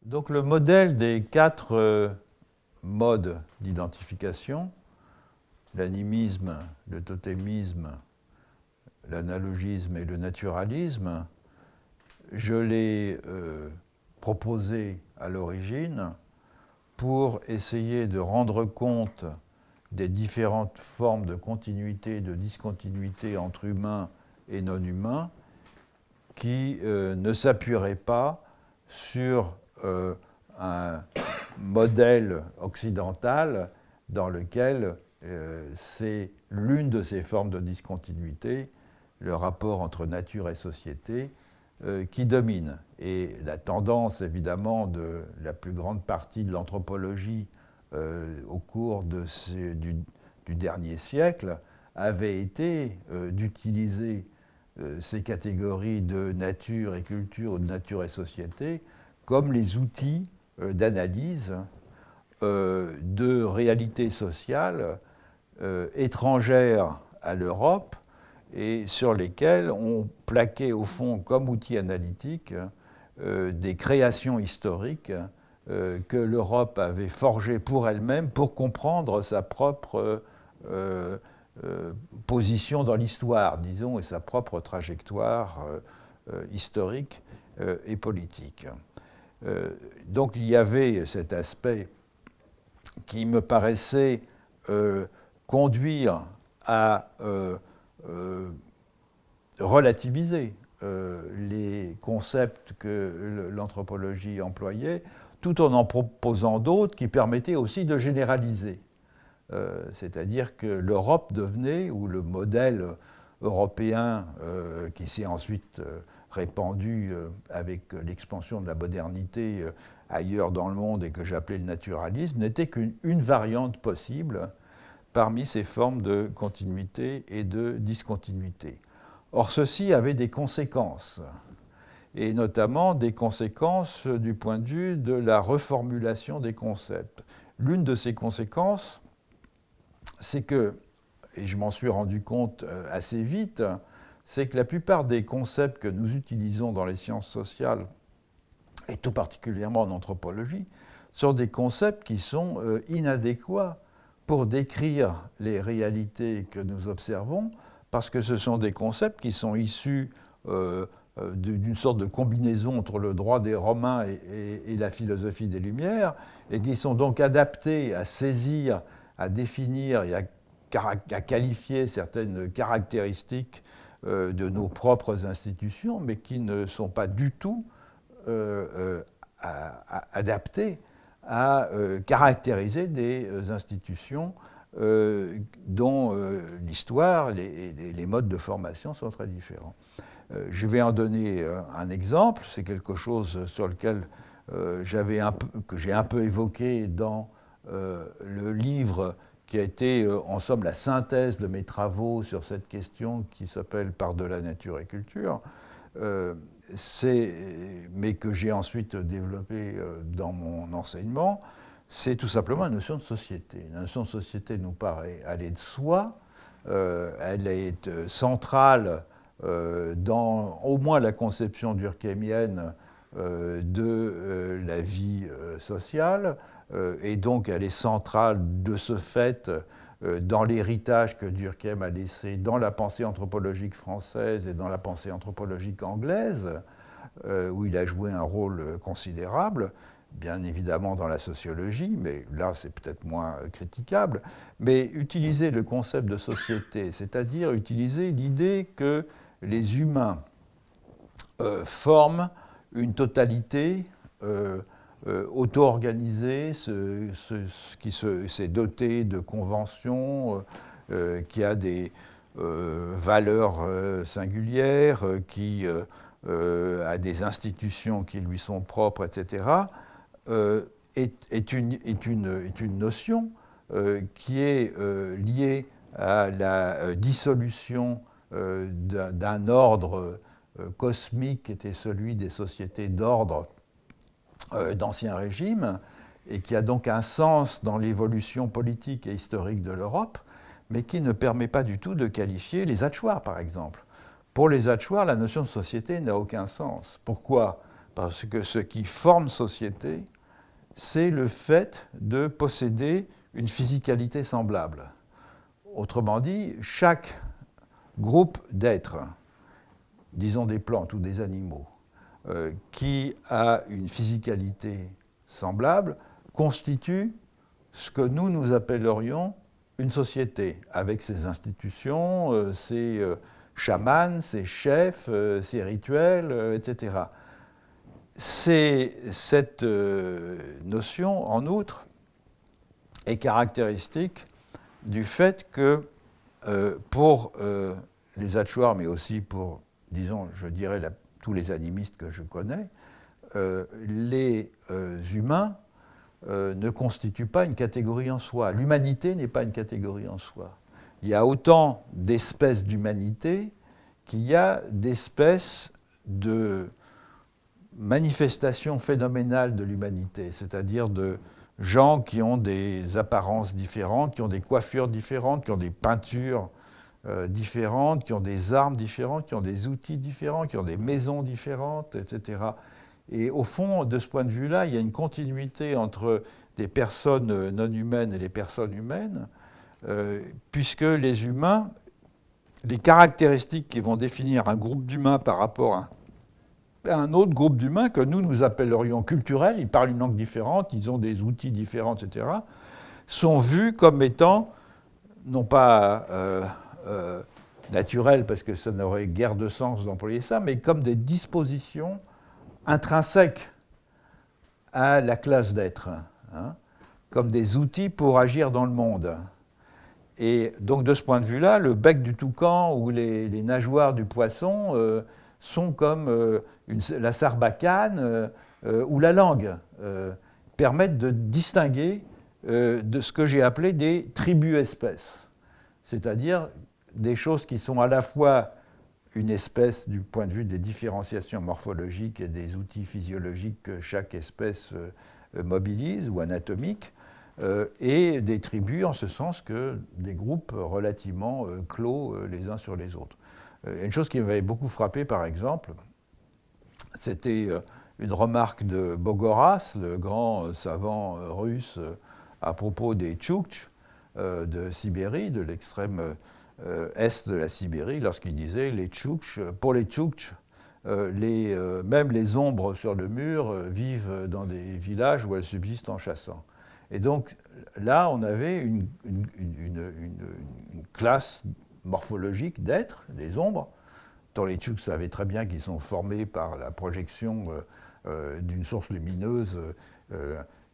Donc le modèle des quatre modes d'identification, l'animisme, le totémisme, l'analogisme et le naturalisme, je l'ai proposé à l'origine pour essayer de rendre compte des différentes formes de continuité et de discontinuité entre humains et non-humains qui ne s'appuieraient pas sur un modèle occidental dans lequel c'est l'une de ces formes de discontinuité, le rapport entre nature et société, qui domine. Et la tendance, évidemment, de la plus grande partie de l'anthropologie au cours du dernier siècle avait été d'utiliser ces catégories de nature et culture ou de nature et société comme les outils d'analyse de réalités sociales étrangères à l'Europe et sur lesquelles on plaquait au fond comme outils analytiques des créations historiques que l'Europe avait forgées pour elle-même pour comprendre sa propre position dans l'histoire, disons, et sa propre trajectoire historique et politique. Donc il y avait cet aspect qui me paraissait conduire à relativiser les concepts que l'anthropologie employait, tout en proposant d'autres qui permettaient aussi de généraliser. C'est-à-dire que l'Europe devenait, ou le modèle européen qui s'est ensuite répandu avec l'expansion de la modernité ailleurs dans le monde et que j'appelais le naturalisme, n'était qu'une variante possible parmi ces formes de continuité et de discontinuité. Or, ceci avait des conséquences, et notamment des conséquences du point de vue de la reformulation des concepts. L'une de ces conséquences, c'est que, et je m'en suis rendu compte assez vite, c'est que la plupart des concepts que nous utilisons dans les sciences sociales, et tout particulièrement en anthropologie, sont des concepts qui sont inadéquats pour décrire les réalités que nous observons, parce que ce sont des concepts qui sont issus d'une sorte de combinaison entre le droit des Romains et la philosophie des Lumières, et qui sont donc adaptés à saisir, à définir et à qualifier certaines caractéristiques de nos propres institutions, mais qui ne sont pas du tout adaptés à caractériser des institutions dont l'histoire, les modes de formation sont très différents. Je vais en donner un exemple, c'est quelque chose sur lequel que j'ai un peu évoqué dans le livre qui a été en somme la synthèse de mes travaux sur cette question qui s'appelle « Par-delà nature et culture », mais que j'ai ensuite développé dans mon enseignement, c'est tout simplement la notion de société. La notion de société nous paraît aller de soi, elle est centrale dans au moins la conception durkheimienne de la vie sociale, et donc elle est centrale de ce fait dans l'héritage que Durkheim a laissé dans la pensée anthropologique française et dans la pensée anthropologique anglaise, où il a joué un rôle considérable, bien évidemment dans la sociologie, mais là c'est peut-être moins critiquable, mais utiliser le concept de société, c'est-à-dire utiliser l'idée que les humains forment une totalité auto-organisée, qui s'est dotée de conventions, qui a des valeurs singulières, qui a des institutions qui lui sont propres, etc., est une notion qui est liée à la dissolution d'un ordre cosmique qui était celui des sociétés d'ordre d'Ancien Régime, et qui a donc un sens dans l'évolution politique et historique de l'Europe, mais qui ne permet pas du tout de qualifier les Achuar, par exemple. Pour les Achuar, la notion de société n'a aucun sens. Pourquoi ? Parce que ce qui forme société, c'est le fait de posséder une physicalité semblable. Autrement dit, chaque groupe d'êtres, disons des plantes ou des animaux, qui a une physicalité semblable, constitue ce que nous appellerions une société, avec ses institutions, ses chamans, ses chefs, ses rituels, etc. Cette notion, en outre, est caractéristique du fait que pour les Achuar, mais aussi pour, disons, je dirais, tous les animistes que je connais, les humains ne constituent pas une catégorie en soi. L'humanité n'est pas une catégorie en soi. Il y a autant d'espèces d'humanité qu'il y a d'espèces de manifestations phénoménales de l'humanité, c'est-à-dire de gens qui ont des apparences différentes, qui ont des coiffures différentes, qui ont des peintures différentes, qui ont des armes différentes, qui ont des outils différents, qui ont des maisons différentes, etc. Et au fond, de ce point de vue-là, il y a une continuité entre des personnes non humaines et les personnes humaines, puisque les humains, les caractéristiques qui vont définir un groupe d'humains par rapport à un autre groupe d'humains que nous appellerions culturels, ils parlent une langue différente, ils ont des outils différents, etc., sont vus comme étant, non pas naturels, parce que ça n'aurait guère de sens d'employer ça, mais comme des dispositions intrinsèques à la classe d'être, hein, comme des outils pour agir dans le monde. Et donc de ce point de vue-là, le bec du toucan ou les nageoires du poisson sont comme la sarbacane ou la langue, permettent de distinguer de ce que j'ai appelé des tribus-espèces, c'est-à-dire des choses qui sont à la fois une espèce du point de vue des différenciations morphologiques et des outils physiologiques que chaque espèce mobilise ou anatomiques, et des tribus en ce sens que des groupes relativement clos les uns sur les autres. Une chose qui m'avait beaucoup frappé, par exemple, c'était une remarque de Bogoras, le grand savant russe, à propos des Tchoukts de Sibérie, de l'extrême est de la Sibérie, lorsqu'il disait pour les Tchoukts, même les ombres sur le mur vivent dans des villages où elles subsistent en chassant. Et donc là, on avait une classe morphologique d'êtres, des ombres, dont les Tchouks savaient très bien qu'ils sont formés par la projection d'une source lumineuse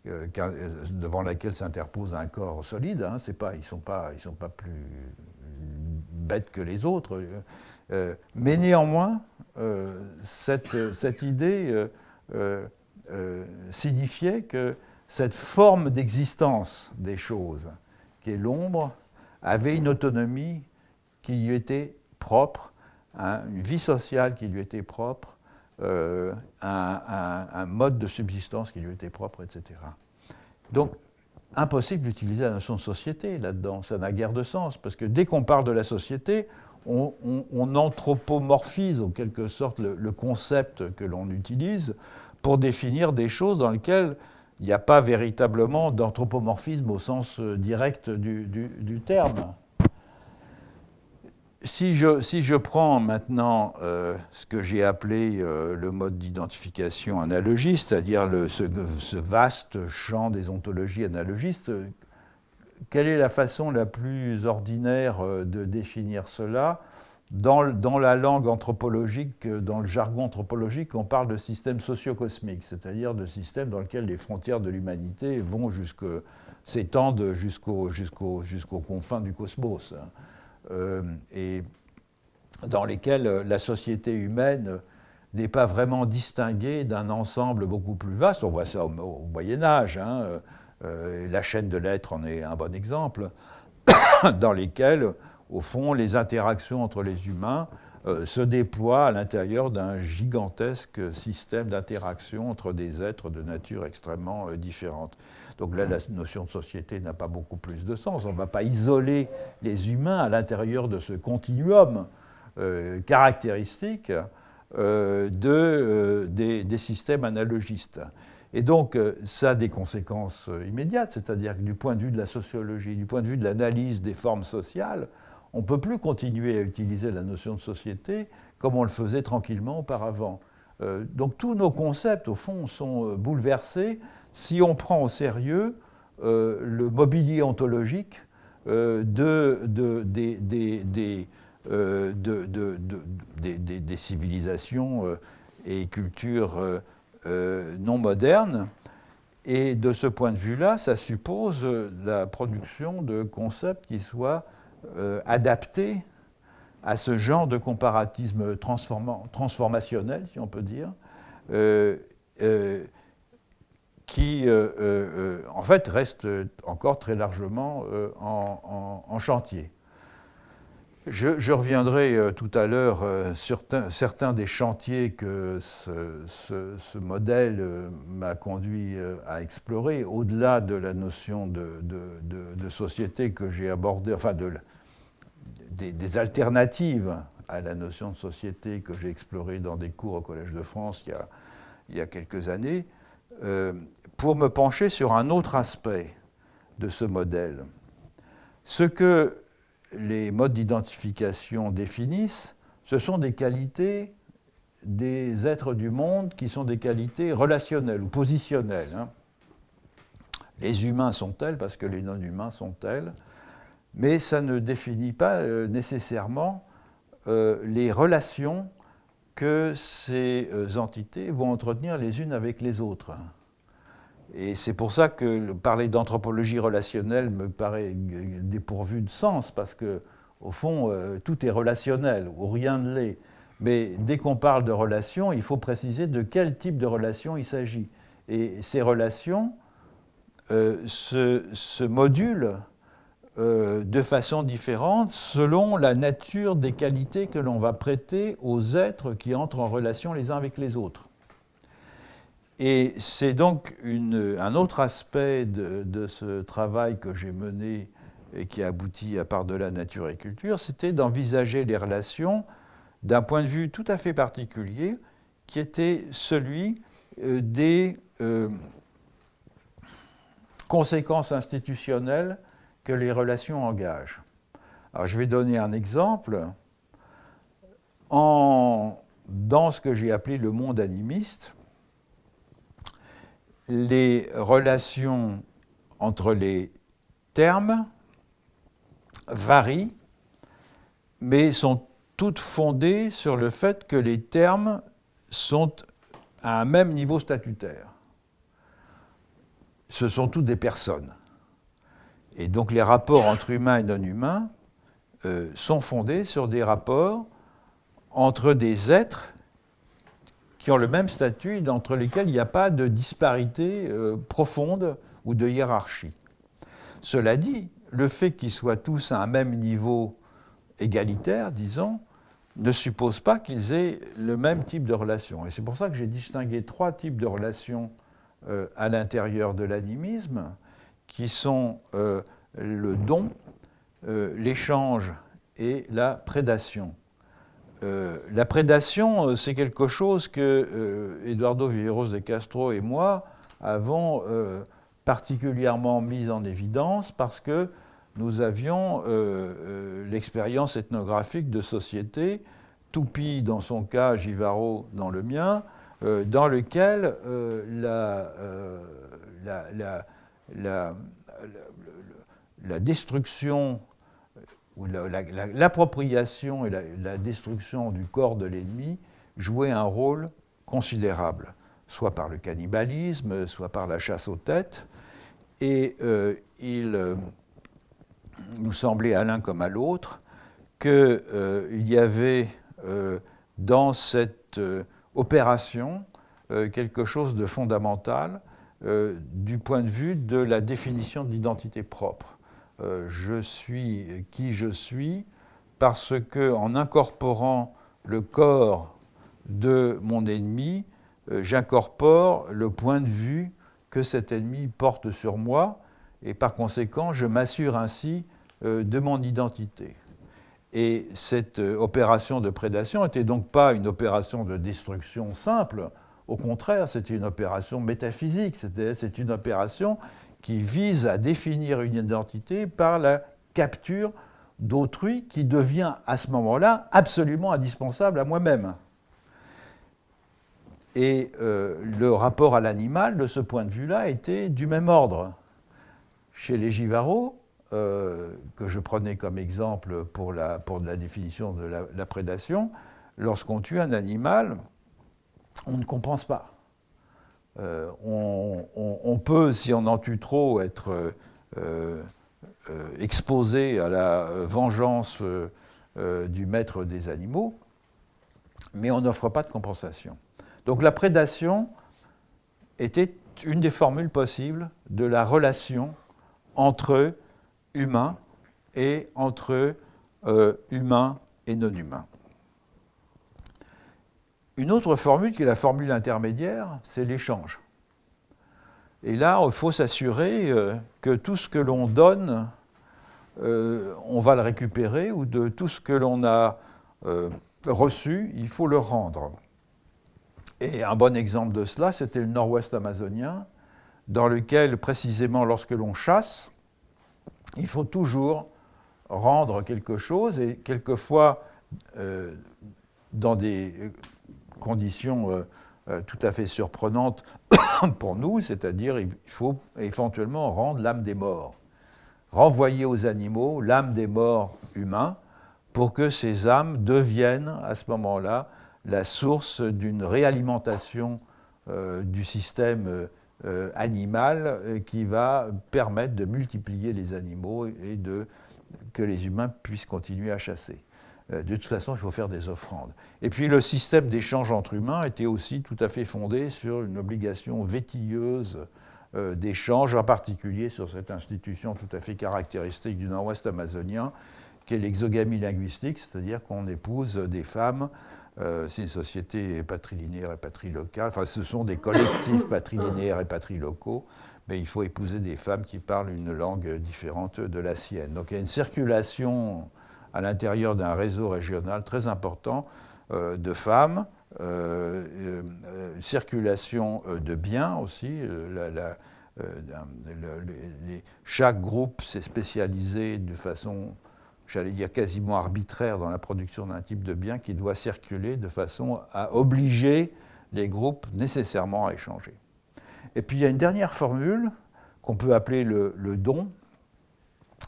devant laquelle s'interpose un corps solide. Hein, ils ne sont pas plus bêtes que les autres. Mais néanmoins, cette idée signifiait que cette forme d'existence des choses, qui est l'ombre, avait une autonomie qui lui était propre, hein, une vie sociale qui lui était propre, un mode de subsistance qui lui était propre, etc. Donc, impossible d'utiliser la notion de société là-dedans, ça n'a guère de sens, parce que dès qu'on parle de la société, on anthropomorphise en quelque sorte le concept que l'on utilise pour définir des choses dans lesquelles il n'y a pas véritablement d'anthropomorphisme au sens direct du terme. Si je prends maintenant ce que j'ai appelé le mode d'identification analogiste, c'est-à-dire ce vaste champ des ontologies analogistes, quelle est la façon la plus ordinaire de définir cela ? Dans la langue anthropologique, dans le jargon anthropologique, on parle de système socio-cosmique, c'est-à-dire de système dans lequel les frontières de l'humanité s'étendent jusqu'aux confins du cosmos. Et dans lesquels la société humaine n'est pas vraiment distingué d'un ensemble beaucoup plus vaste. On voit ça au Moyen-Âge, hein, la chaîne de l'être en est un bon exemple, dans lesquels, au fond, les interactions entre les humains se déploient à l'intérieur d'un gigantesque système d'interaction entre des êtres de nature extrêmement différente. Donc là, la notion de société n'a pas beaucoup plus de sens. On ne va pas isoler les humains à l'intérieur de ce continuum caractéristique des systèmes analogistes. Et donc, ça a des conséquences immédiates, c'est-à-dire que du point de vue de la sociologie, du point de vue de l'analyse des formes sociales, on ne peut plus continuer à utiliser la notion de société comme on le faisait tranquillement auparavant. Donc tous nos concepts, au fond, sont bouleversés si on prend au sérieux le mobilier ontologique des civilisations et cultures non modernes. Et de ce point de vue-là, ça suppose la production de concepts qui soient adaptés à ce genre de comparatisme transformationnel, si on peut dire, qui, en fait, reste encore très largement en chantier. Je reviendrai tout à l'heure sur certains des chantiers que ce modèle m'a conduit à explorer, au-delà de la notion de société que j'ai abordée, enfin des alternatives à la notion de société que j'ai explorée dans des cours au Collège de France il y a quelques années, pour me pencher sur un autre aspect de ce modèle. Ce que les modes d'identification définissent, ce sont des qualités des êtres du monde qui sont des qualités relationnelles ou positionnelles. Hein. Les humains sont tels parce que les non-humains sont tels, mais ça ne définit pas nécessairement les relations que ces entités vont entretenir les unes avec les autres. Et c'est pour ça que parler d'anthropologie relationnelle me paraît dépourvu de sens, parce que, au fond, tout est relationnel, ou rien ne l'est. Mais dès qu'on parle de relations, il faut préciser de quel type de relation il s'agit. Et ces relations se modulent de façon différente selon la nature des qualités que l'on va prêter aux êtres qui entrent en relation les uns avec les autres. Et c'est donc un autre aspect de ce travail que j'ai mené et qui a abouti à Par-delà nature et culture, c'était d'envisager les relations d'un point de vue tout à fait particulier, qui était celui des conséquences institutionnelles que les relations engagent. Alors je vais donner un exemple. Dans ce que j'ai appelé le monde animiste, les relations entre les termes varient, mais sont toutes fondées sur le fait que les termes sont à un même niveau statutaire. Ce sont toutes des personnes. Et donc les rapports entre humains et non-humains sont fondés sur des rapports entre des êtres qui ont le même statut et entre lesquels il n'y a pas de disparité profonde ou de hiérarchie. Cela dit, le fait qu'ils soient tous à un même niveau égalitaire, disons, ne suppose pas qu'ils aient le même type de relation. Et c'est pour ça que j'ai distingué 3 types de relations à l'intérieur de l'animisme, qui sont le don, l'échange et la prédation. La prédation, c'est quelque chose que Eduardo Viveiros de Castro et moi avons particulièrement mis en évidence parce que nous avions l'expérience ethnographique de sociétés, Tupi dans son cas, Givaro dans le mien, dans lequel la destruction où l'appropriation et la destruction du corps de l'ennemi jouaient un rôle considérable, soit par le cannibalisme, soit par la chasse aux têtes. Et il nous semblait, à l'un comme à l'autre, qu'il y avait dans cette opération quelque chose de fondamental du point de vue de la définition de l'identité propre. Je suis qui je suis parce qu'en incorporant le corps de mon ennemi, j'incorpore le point de vue que cet ennemi porte sur moi, et par conséquent, je m'assure ainsi de mon identité. Et cette opération de prédation n'était donc pas une opération de destruction simple, au contraire, c'est une opération métaphysique, c'est une opération qui vise à définir une identité par la capture d'autrui qui devient à ce moment-là absolument indispensable à moi-même. Et le rapport à l'animal, de ce point de vue-là, était du même ordre. Chez les Givaro, que je prenais comme exemple pour la définition de la prédation, lorsqu'on tue un animal, on ne compense pas. On peut, si on en tue trop, être exposé à la vengeance du maître des animaux, mais on n'offre pas de compensation. Donc la prédation était une des formules possibles de la relation entre humains et entre humains et non-humains. Une autre formule, qui est la formule intermédiaire, c'est l'échange. Et là, il faut s'assurer que tout ce que l'on donne, on va le récupérer, ou de tout ce que l'on a reçu, il faut le rendre. Et un bon exemple de cela, c'était le nord-ouest amazonien, dans lequel, précisément, lorsque l'on chasse, il faut toujours rendre quelque chose, et quelquefois, dans des conditions tout à fait surprenantes pour nous, c'est-à-dire il faut éventuellement rendre l'âme des morts, renvoyer aux animaux l'âme des morts humains, pour que ces âmes deviennent, à ce moment-là, la source d'une réalimentation du système animal qui va permettre de multiplier les animaux et que les humains puissent continuer à chasser. De toute façon, il faut faire des offrandes. Et puis le système d'échange entre humains était aussi tout à fait fondé sur une obligation vétilleuse d'échange, en particulier sur cette institution tout à fait caractéristique du nord-ouest amazonien, qui est l'exogamie linguistique, c'est-à-dire qu'on épouse des femmes. C'est une société patrilinéaire et patrilocale. Enfin, ce sont des collectifs patrilinéaires et patrilocaux, mais il faut épouser des femmes qui parlent une langue différente de la sienne. Donc il y a une circulation à l'intérieur d'un réseau régional très important de femmes, circulation de biens aussi. Chaque groupe s'est spécialisé de façon, j'allais dire, quasiment arbitraire dans la production d'un type de bien qui doit circuler de façon à obliger les groupes nécessairement à échanger. Et puis il y a une dernière formule qu'on peut appeler le don,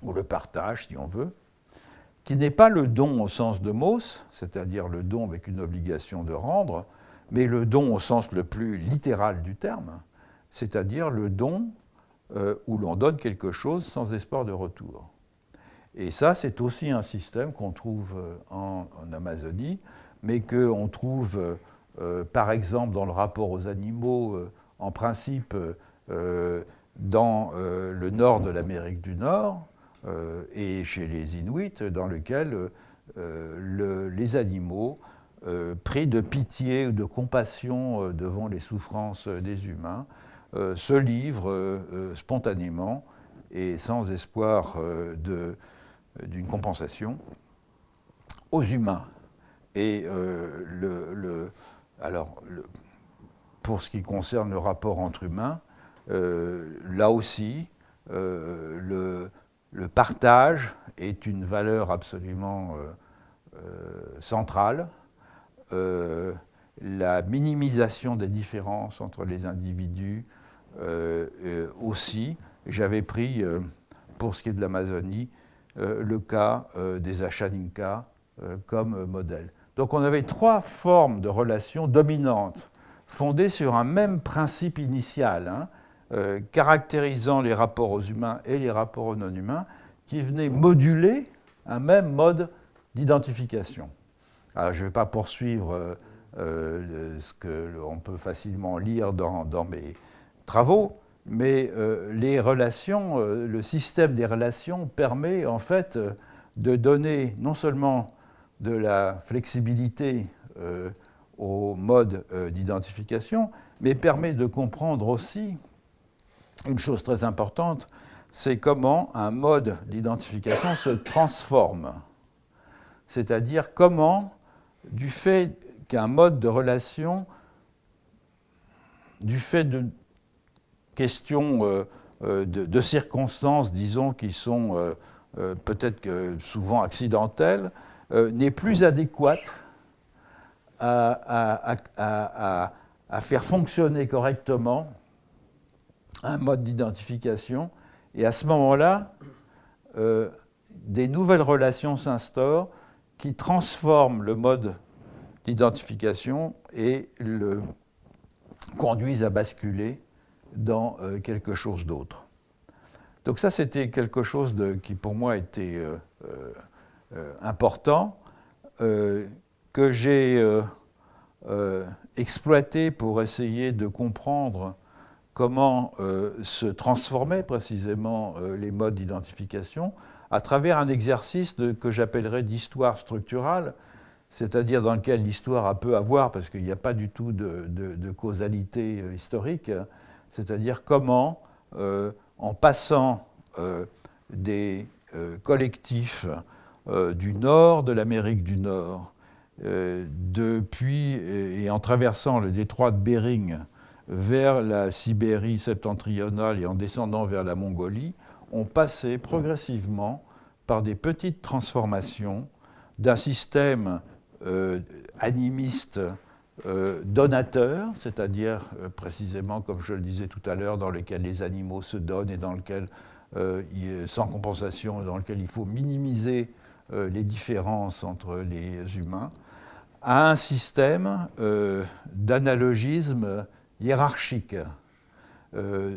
ou le partage si on veut, qui n'est pas le don au sens de Mauss, c'est-à-dire le don avec une obligation de rendre, mais le don au sens le plus littéral du terme, c'est-à-dire le don où l'on donne quelque chose sans espoir de retour. Et ça, c'est aussi un système qu'on trouve en Amazonie, mais qu'on trouve, par exemple, dans le rapport aux animaux, en principe, dans le nord de l'Amérique du Nord, et chez les Inuits, dans lequel les animaux, pris de pitié ou de compassion devant les souffrances des humains, se livrent spontanément et sans espoir d'une compensation aux humains. Et pour ce qui concerne le rapport entre humains, là aussi, le partage est une valeur absolument centrale. La minimisation des différences entre les individus aussi. J'avais pris, pour ce qui est de l'Amazonie, le cas des Ashaninka comme modèle. Donc on avait trois formes de relations dominantes, fondées sur un même principe initial, caractérisant les rapports aux humains et les rapports aux non-humains, qui venaient moduler un même mode d'identification. Alors je ne vais pas poursuivre ce que l'on peut facilement lire dans mes travaux, mais les relations, le système des relations permet en fait de donner non seulement de la flexibilité au mode d'identification, mais permet de comprendre aussi une chose très importante, c'est comment un mode d'identification se transforme. C'est-à-dire comment, du fait qu'un mode de relation, du fait de questions de circonstances, disons, qui sont peut-être souvent accidentelles, n'est plus adéquate à faire fonctionner correctement un mode d'identification. Et à ce moment-là, des nouvelles relations s'instaurent qui transforment le mode d'identification et le conduisent à basculer dans quelque chose d'autre. Donc ça, c'était quelque chose qui pour moi était important, que j'ai exploité pour essayer de comprendre comment se transformaient précisément les modes d'identification à travers un exercice que j'appellerais d'histoire structurale, c'est-à-dire dans lequel l'histoire peut avoir, parce qu'il n'y a pas du tout de causalité historique, c'est-à-dire comment, en passant des collectifs du nord de l'Amérique du Nord, depuis et en traversant le détroit de Bering vers la Sibérie septentrionale et en descendant vers la Mongolie, ont passé progressivement par des petites transformations d'un système animiste donateur, c'est-à-dire précisément, comme je le disais tout à l'heure, dans lequel les animaux se donnent et dans lequel, sans compensation, dans lequel il faut minimiser les différences entre les humains, à un système d'analogisme hiérarchique,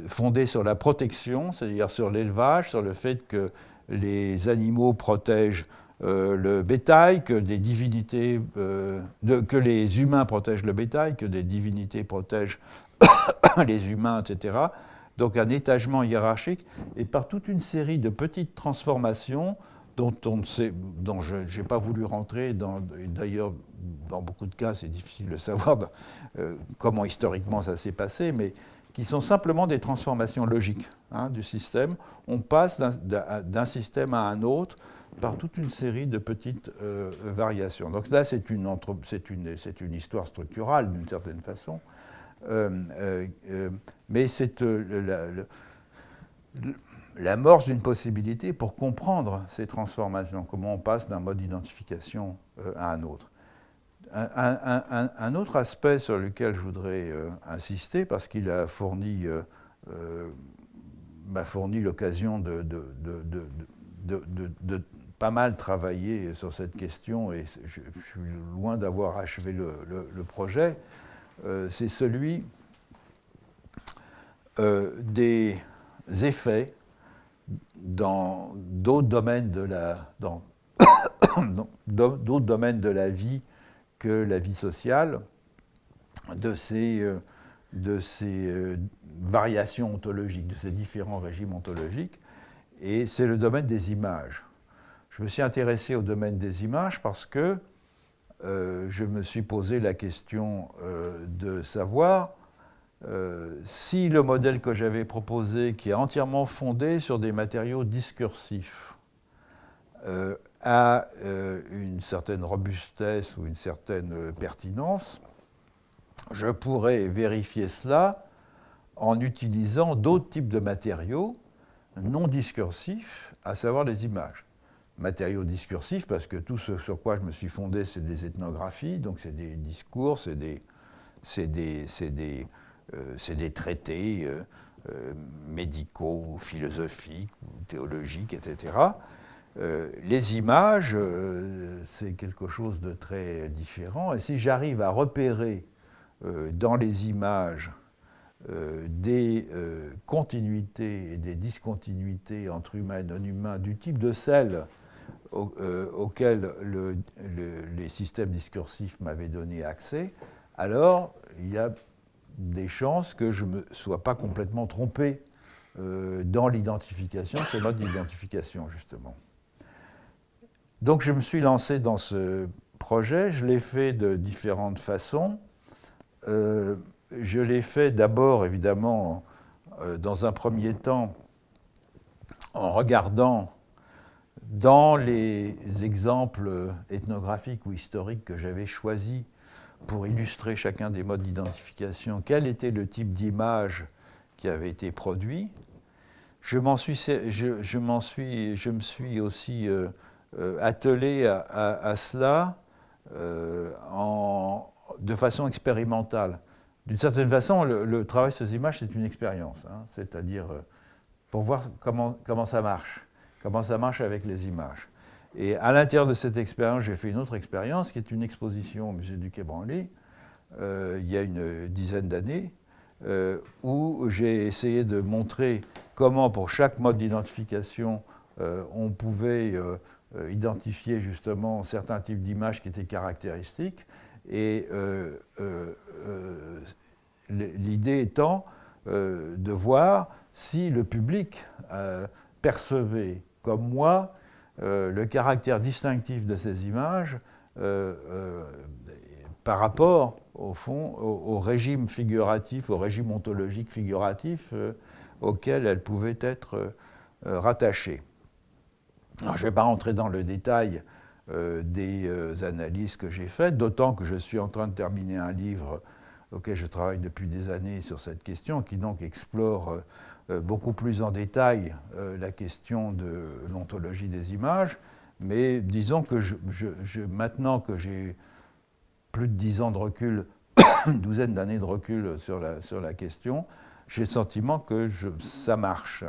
fondé sur la protection, c'est-à-dire sur l'élevage, sur le fait que les animaux protègent le bétail, que les humains protègent le bétail, que des divinités protègent les humains, etc. Donc un étagement hiérarchique, et par toute une série de petites transformations dont je n'ai pas voulu rentrer, d'ailleurs dans beaucoup de cas c'est difficile de savoir comment historiquement ça s'est passé, mais qui sont simplement des transformations logiques du système. On passe d'un système à un autre par toute une série de petites variations. Donc là, c'est une histoire structurale d'une certaine façon, mais c'est l'amorce d'une possibilité pour comprendre ces transformations, comment on passe d'un mode d'identification à un autre. Un autre aspect sur lequel je voudrais insister, parce qu'il m'a fourni l'occasion de pas mal travailler sur cette question, et je suis loin d'avoir achevé le projet, c'est celui des effets dans d'autres domaines d'autres domaines de la vie que la vie sociale, de ces variations ontologiques, de ces différents régimes ontologiques, et c'est le domaine des images. Je me suis intéressé au domaine des images parce que je me suis posé la question de savoir si le modèle que j'avais proposé, qui est entièrement fondé sur des matériaux discursifs, a une certaine robustesse ou une certaine pertinence, je pourrais vérifier cela en utilisant d'autres types de matériaux non discursifs, à savoir les images. Matériaux discursifs, parce que tout ce sur quoi je me suis fondé, c'est des ethnographies, donc c'est des discours, c'est des traités médicaux, philosophiques, théologiques, etc. Les images, c'est quelque chose de très différent, et si j'arrive à repérer dans les images des continuités et des discontinuités entre humains et non-humains du type de celles auxquels les systèmes discursifs m'avaient donné accès, alors il y a des chances que je ne me sois pas complètement trompé dans l'identification, ce mode d'identification, justement. Donc je me suis lancé dans ce projet, je l'ai fait de différentes façons. Je l'ai fait d'abord, évidemment, dans un premier temps, en regardant dans les exemples ethnographiques ou historiques que j'avais choisis pour illustrer chacun des modes d'identification, quel était le type d'image qui avait été produit. Je me suis aussi attelé à cela de façon expérimentale. D'une certaine façon, le travail sur ces images, c'est une expérience, hein, c'est-à-dire pour voir comment ça marche avec les images. Et à l'intérieur de cette expérience, j'ai fait une autre expérience qui est une exposition au musée du Quai Branly, il y a une dizaine d'années, où j'ai essayé de montrer comment, pour chaque mode d'identification, on pouvait identifier justement certains types d'images qui étaient caractéristiques. Et l'idée étant de voir si le public percevait, comme moi, le caractère distinctif de ces images par rapport, au fond, au régime figuratif, au régime ontologique figuratif auquel elles pouvaient être rattachées. Alors, je ne vais pas rentrer dans le détail des analyses que j'ai faites, d'autant que je suis en train de terminer un livre auquel je travaille depuis des années sur cette question, qui donc explore beaucoup plus en détail la question de l'ontologie des images. Mais disons que maintenant que j'ai plus de 10 ans de recul, une douzaine d'années de recul sur la question, j'ai le sentiment que ça marche.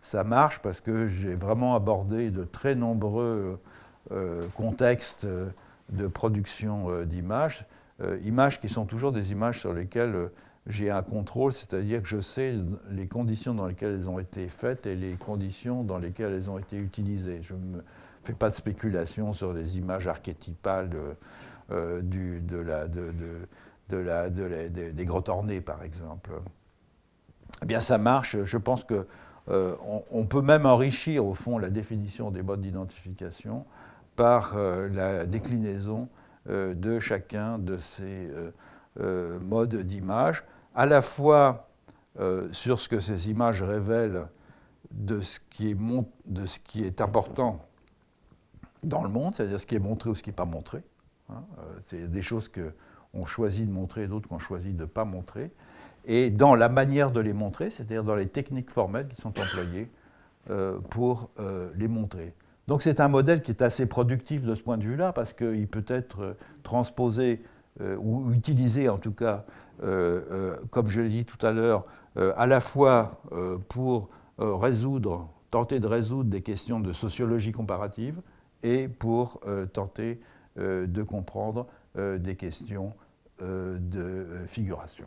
Ça marche parce que j'ai vraiment abordé de très nombreux contextes de production d'images, images qui sont toujours des images sur lesquelles j'ai un contrôle, c'est-à-dire que je sais les conditions dans lesquelles elles ont été faites et les conditions dans lesquelles elles ont été utilisées. Je ne fais pas de spéculation sur les images archétypales des grottes ornées, par exemple. Eh bien, ça marche. Je pense que on peut même enrichir, au fond, la définition des modes d'identification par la déclinaison de chacun de ces modes d'image, à la fois sur ce que ces images révèlent de ce qui est important dans le monde, c'est-à-dire ce qui est montré ou ce qui n'est pas montré. Hein, c'est des choses qu'on choisit de montrer et d'autres qu'on choisit de ne pas montrer. Et dans la manière de les montrer, c'est-à-dire dans les techniques formelles qui sont employées pour les montrer. Donc c'est un modèle qui est assez productif de ce point de vue-là, parce qu'il peut être transposé ou utilisé en tout cas, comme je l'ai dit tout à l'heure, à la fois pour tenter de résoudre des questions de sociologie comparative et pour tenter de comprendre des questions de figuration.